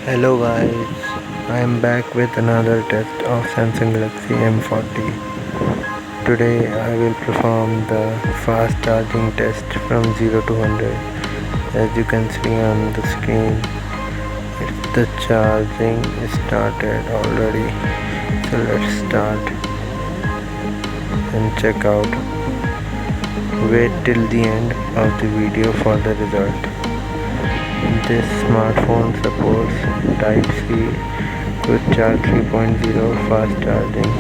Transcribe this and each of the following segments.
Hello guys, I am back with another test of Samsung Galaxy M40. Today I will perform the fast charging test from 0 to 100. As you can see on the screen, the charging is started already. So let's start and check out. Wait till the end of the video for the result. This smartphone supports Type-C, Quick Charge 3.0 fast charging.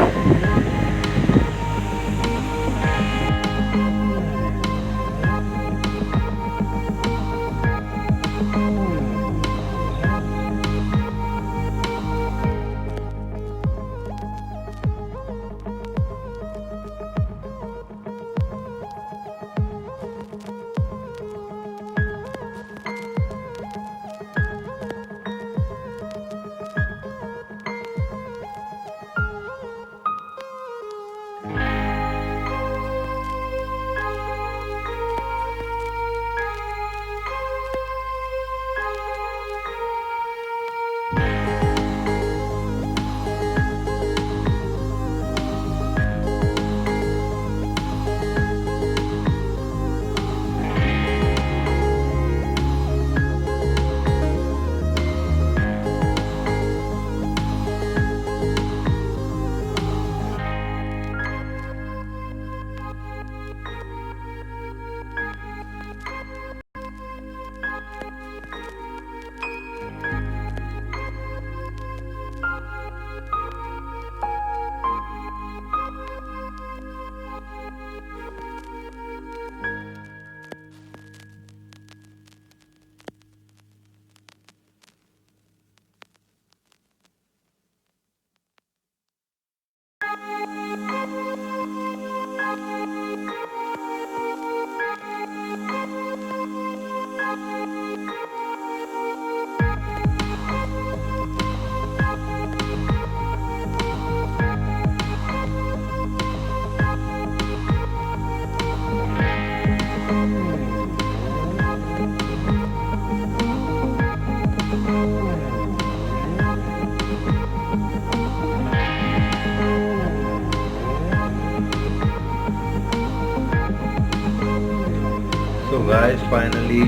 So guys, finally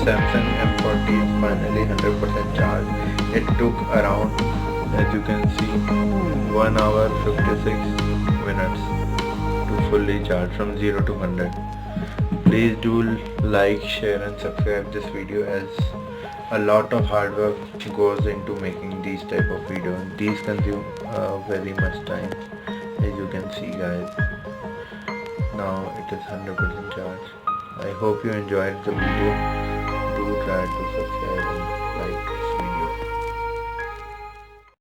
Samsung M40 is finally 100% charged. It took around, as you can see, 1 hour 56 minutes to fully charge from 0 to 100. Please do like, share and subscribe this video, as a lot of hard work goes into making these type of videos. These consume very much time, as you can see guys. Now it is 100% charged. I hope you enjoyed the video. Do try to subscribe